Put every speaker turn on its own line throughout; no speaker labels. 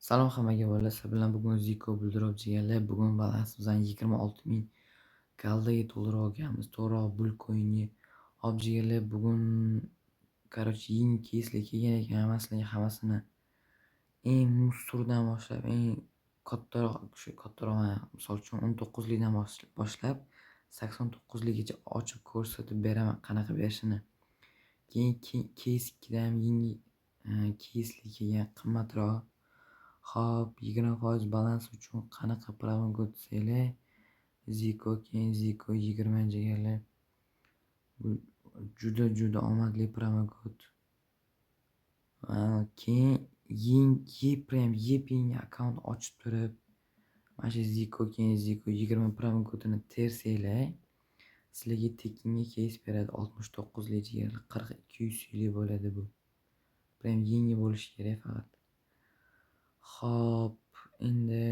Salom hammaga bolalar, sizlar bilan bugun Zico Buldrop jigarlar. Bugun balansimizdan 26.000 galdaga to'ldirib olganmiz. To'g'ri Bulcoin'ni olib jigarlar. Bugun yangi keyslar kelgan ekan. Hammasini eng muz turidan boshlab, eng kattaroq, misol uchun 19 likdan boshlab 89 likgacha ochib ko'rsatib beraman qanaqa berishini. Keyin keys 2dan ham yangi keyslar kelgan, qimmatroq. Xo'p, 20% balans uchun qanaqa promokod desanglar, Zico, keyin Zico 20 jigarlar. Bu juda omadli promokod. Keyin yangi akkaunt ochib turib, mana shu Zico keyin Zico 20 promokodini tersanglar, sizlarga tekinga keys beradi 69 lik jigarlar, 40-200 lik bo'ladi bu. Yangi bo'lishi kerak faqat. Xo'p, endi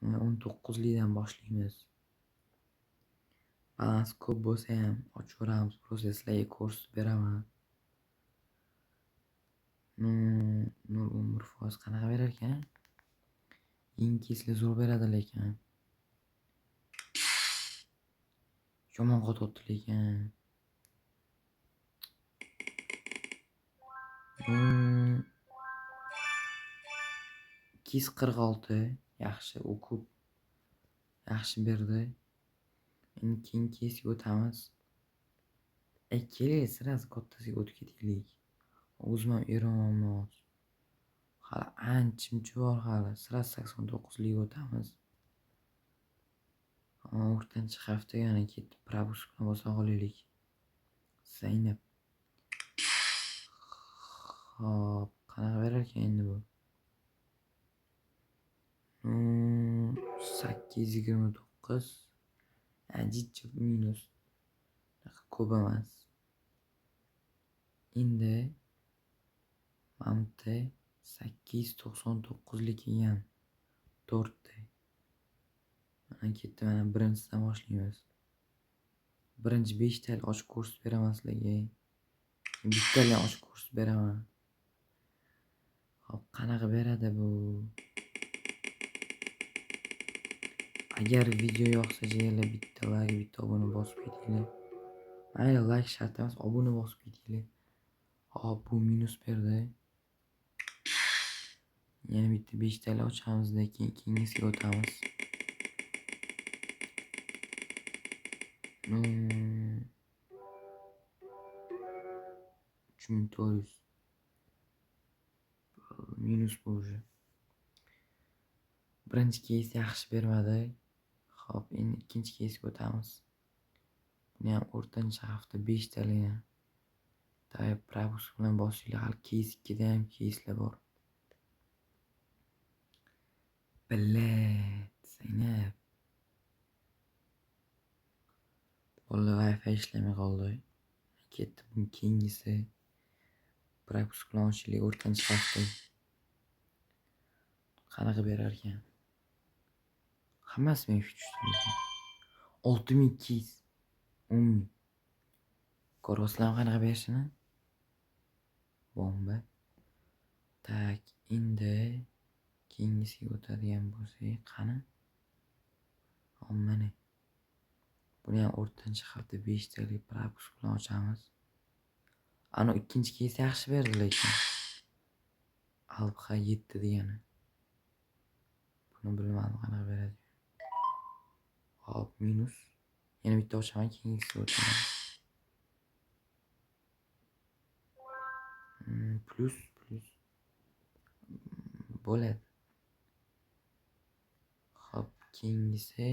19 likdan boshlaymiz. Balans ko'p bo'lsa ham ochaveramiz, просто sizlarga ko'rsatib beraman. 0.11% qanaqa berar ekan? Yangi keyslar zo'r beradi lekin. Yomon qotyapti lekin. 246 yaxshi, u ko'p. Yaxshi berdi. Endi keyin keysga o'tamiz. Keling, sirasi kattasiga o'tib ketaylik. O'zim ham eronolmayman. Hali ancha bor hali. Sirasi 89 lik o'tamiz. O'rtancha hafta yana ketdi. Propusк bilan bosa qolaylik. Zaynab. Xo'p, qanaqa berar ekan endi bu? 829. Ajitcha minus. Ko'p emas. Endi mamta 899 lik kelgan. 4 ta. Mana ketdi, mana birinchisidan boshlaymiz. Birinchi 5 talik ochib ko'rsatib beraman sizlarga. Bittani ochib ko'rsatib beraman. Hop, qanaqa beradi bu? Agar video yoqsa jigarlar, bitta like, bitta obuna bosib ketinglar. Mayli, like shart emas, obuna bosib ketinglar. Hop, bu minus berdi. Yana bitta 5 talik ochamiz-da, keyin keyingisiga o'tamiz. 3400 minus bu уже. Birinchi keys yaxshi bermadi. Xo'p, endi ikkinchi keysga o'tamiz. Buni ham o'rtancha hafta 5 talik. Tayyor propusк bilan bosinglar, hali keys 2da ham keyslar bor. Zaynab. Bolalar Wi-Fi ishlamay qoldi. Ketdi, bu keyingisi. Propusк bilan ochinglar o'rtancha hafta. Qanaqa berar ekan? Hammasi menga tushdi lekin. 6200. 10.000. Ko'ryapsizlarmi qanaqa berishini? Bomba. Tak, endi keyingisiga o'tadigan bo'lsak, qani? Mana. Buni ham o'rtancha hafta 5 talik propusк bilan ochamiz. Ana ikkinchi keys yaxshi berdi lekin. Alpha 7 degani. Buni bilmadim qanaqa beradi. Hop, minus. Yana bitta ochaman, keyingisiga o'taman. Plus bo'ladi. Hop, keyingisi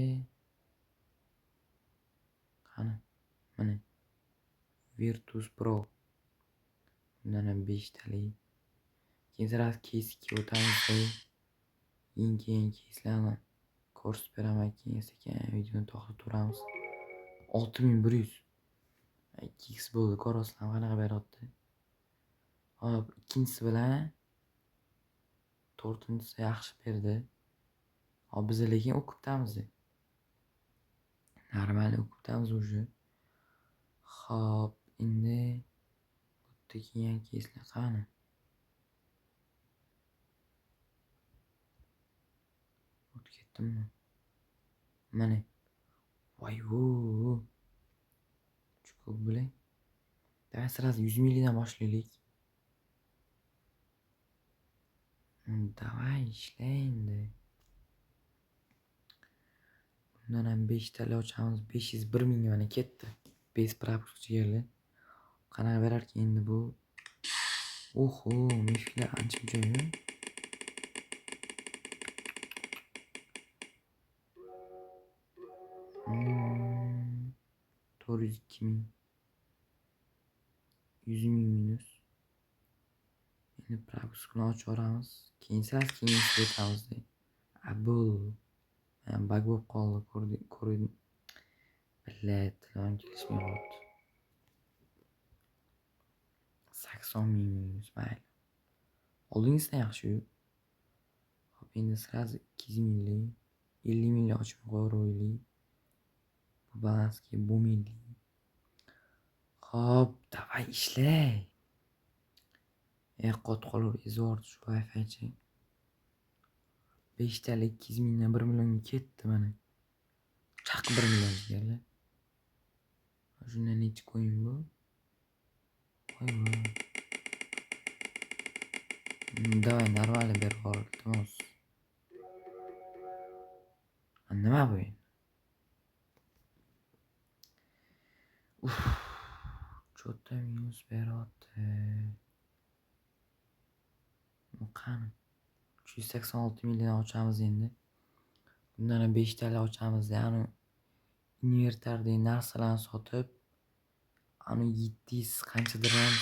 qani? Mana. Virtus Pro. Bundan ham 5 talik. Keyin sirasi keys 2 o'tamiz. Keyin keyslarni ko'rsatib beraman. Keyin sekin videoni to'xtatib turamiz. 6100. 2x bo'ldi. Ko'ryapsizlarmi qanaqa beryapti? Hop, ikkinchisi bilan to'rtinchisi yaxshi berdi. Hop, biz lekin o'qibdamiz. Normal o'qibdamiz уже. Hop, endi bu kelgan keyslar qani? Ko'rayaptimi? Mana. Voy-vo! Juda ko'p bo'ling. Давай сразу 100 millidan boshlaylik. Давай ishla endi. Bundan ham 5 tali ochamiz. 501 mingga mana ketdi. Bez пропуск yerli. Qanaqa berarkan endi bu? Oho, miflar ancha joyi. Hmm, 402 ming. 100 ming minus. Endi пропускni ochib yuboramiz. Keyin o'tamiz. Bu bug bo'lib qoldi. Ko'rdim. Billat, tilon kelishmayapti. 80 ming minus mayli. Oldingizdan yaxshi-yu. Hop, endi sразу 200 minglik, 50 minglik ochib qo'yaylik. Bu balansga bo'lmaydi. Hop, davay ishlay. Qot qolur izor shu Wi-Fi-chi. 5 talik 200 mingdan 1 millionga ketdi mana. Chaq 1 million keldi. Shundan nechi qo'ying bu? Voy. Давай, нормально berib qol, iltimos. Nima bu endi? Cho'ta minus beryapti. Qani? 386 million ochamiz endi. Bundan 5 tali ochamiz, ya'ni invertordagi narsalarni sotib, ani 700 qancha dirham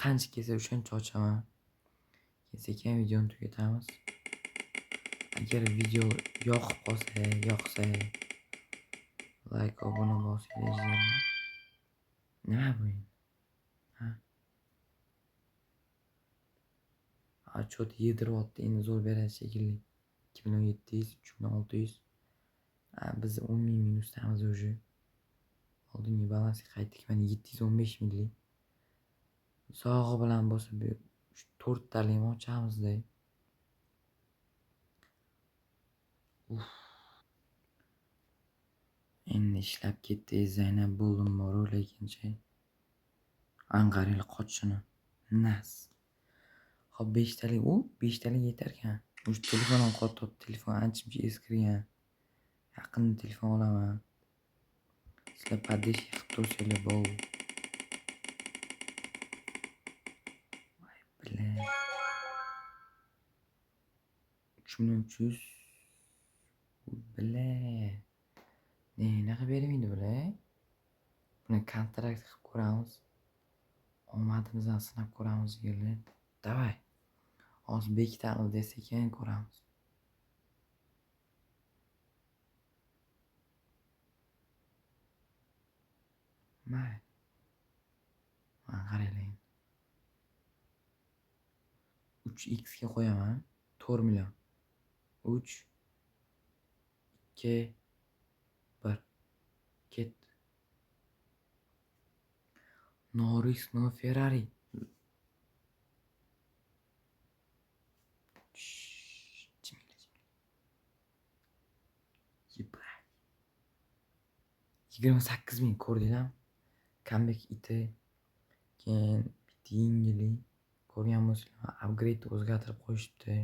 qancha kelsa o'shancha ochaman. Keyin videoni tugatamiz. Agar video yoqsa like, obuna bosinglar. Nima bu endi? Cho't yediryapti, endi zo'r beradi shekilli. 2700, 3600. Biz 10 ming minusdamiz уже. Oldingi balansga qaytdik. Mana 715 millik. Sog'i bilan bosib 4 tali ham ochamiz-da. Endi ishlab ketdi. Zaynab bo'ldim bor, lekinchi anqaraylik qochishini. Nas. Hop, 5 tali, 5 tali yetar ekan. O'sha telefon ham qotib, telefon ancha eskirgan. Yaqinda telefon olaman. Sizlar poddesh qilib tursanglar bo'l. Voy bilan. 3300. Bilan. Naqa bermaydi bular? Buni kontrakt qilib ko'ramiz. Omadimizni sinab ko'ramiz yigitlar. Davay. Hozir bekitamiz desa ekan ko'ramiz. May. Mana qaranglar. 3x ga qo'yaman. 4 million. 3 2 1 ketdi. No risk, no Ferrari. Yibray. 28 ming ko'rdinglar? Comeback iti. Keyin bitta yengillik. Ko'rgan bo'lsanglar, upgrade o'zgartirib qo'yishibdi.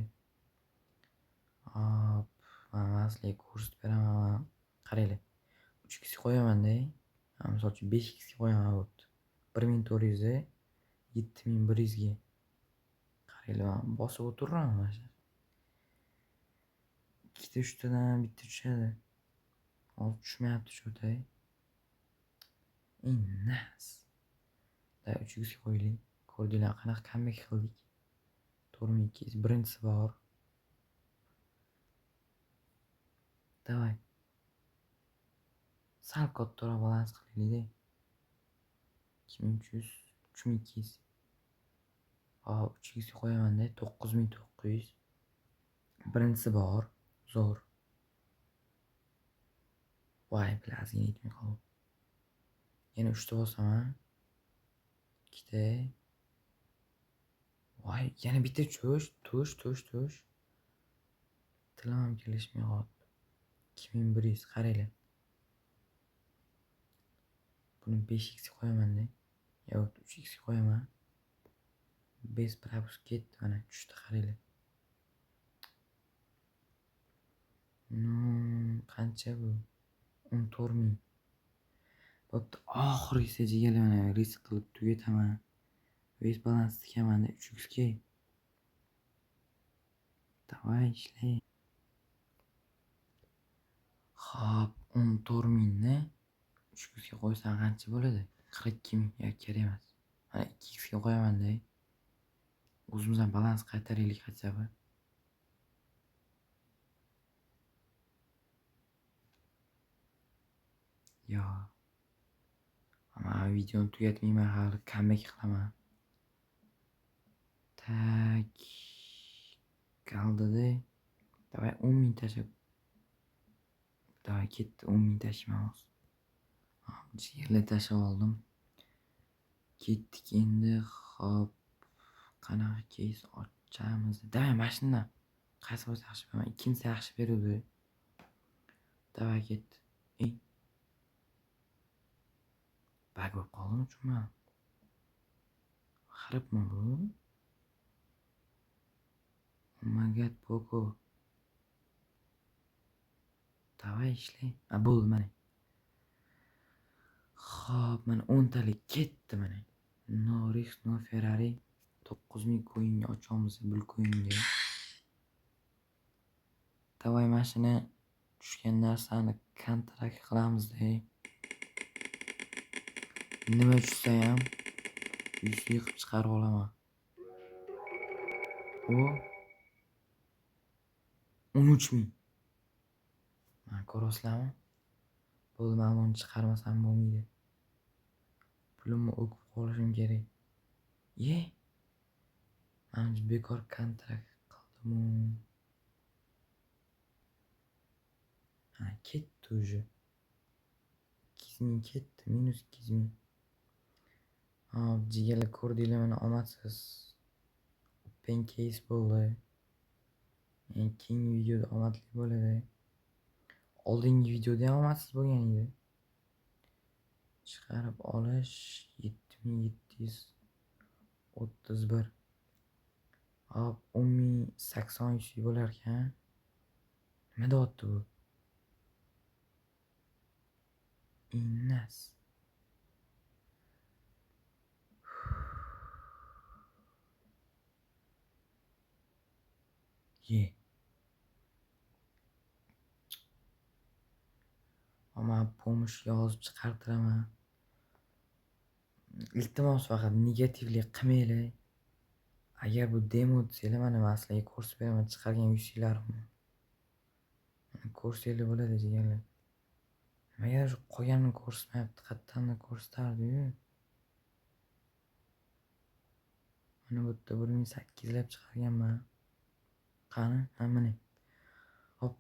Hop, mana sizlarga ko'rsatib beraman. Qaranglar. 3x qo'yaman-da. Misol uchun 5x ga qo'yaman bo'pti. 1400 ga 7100 ga. Qaranglar, bosib o'tiraman mana shu. Ikkita uchtadan bitta tushadi. Hozir tushmayapti cho'tay. Nas. Da 3x ga qo'yaylik. Ko'rdinglar qanaqa comeback qildik. 4200 birinchisi bor. Davay. Sal kattaroq balans qilaylik-da. 2300, 3200. Hop, 3x ga qo'yaman-da, 9900. Birinchisi bor. Zo'r. Voy, bilasiga yetmay qoldi. Yana 3 ta bosaman. 2 ta. Voy, yana bitta tush. Tilim ham kelishmay qoldi. 2100 qaranglar. Buni 5x ga qo'yaman-da. Yo'q, 3x ga qo'yaman. Bez propusк ketdi, mana tushdi, qaranglar. Qancha bu? 14.000. Bo'pti, oxirgisi jigarlar, mana risk qilib tugataman. Bez balans tikaman 3x ga. Davay, ishlay. Xo'p, 14.000 ni 3x ga qo'ysam qancha bo'ladi? 42.000. Yo'q, kerak emas. Mana 2x ga qo'yaman-da. O'zimizdan balans qaytaraylik hachaba. Yo'q. Mana videoni tugatmayman, hali comeback qilaman. Tak. Qoldi-da. Davay 10.000 tashlab. Davay ketdi, 10.000 tashlaymiz. Jigarlar tashlab oldim. Ketdik endi. Xo'p. Qanaqa keys ochamiz? Davay mashina. Qaysi bo'lsa yaxshi beraman? Ikkinchisi yaxshi beruvdi. Davay ketdi. Bag bo'lib qoldimi uchunman? Xaribmi bu? Oh my god, Poco. Davay ishlay. Bo'ldi mana. Xo'p, mana 10 talik ketdi mana. No risk, no Ferrari. 9.000 coinga ochamiz bul coinga. Davay mashina tushgan narsani kontrakt qilamiz-da. Nima tushsa ham 100 qilib chiqarib olaman. O 13.000. Mana ko'rasizlarmi? Bo'ldi, men uni chiqarmasam bo'lmaydi. Pulimni o'qib qolishim kerak. Men bekor kontrakt qildim. Ha, ketdi уже. 2.000 ketdi, minus 2.000. Hop, jigarlar ko'rdinglar, mana omadsiz open case bo'ldi. Keyingi videoda omadli bo'ladi. Oldingi videoda ham omadsiz bo'lgan edi. Chiqarib olish 7731. Hop, 10.800 bo'lar ekan. Nima deyapti bu? Innas. Ama pomosh yozib chiqartiraman. Iltimos faqat negativlik qilmanglar. Agar bu demo desanglar, mana maslaga ko'rsatib beraman, chiqargan yuzinglarni. Ko'rsanglar bo'ladi jigarlar. Nimaga shu qolganini ko'rsatmayapti? Qattanini ko'rsatardi-yu. Mana bu yerda 1.800 lab chiqarganman. Qani? Mana. Hop,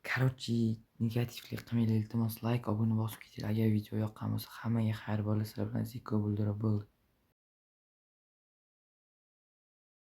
короче, negativlik qilmanglar, iltimos like, obuna bosib ketinglar. Agar video yoqqan bo'lsa, hammaga xayr bo'lsa, sizlar bilan Ziko Buldirov bo'ldi.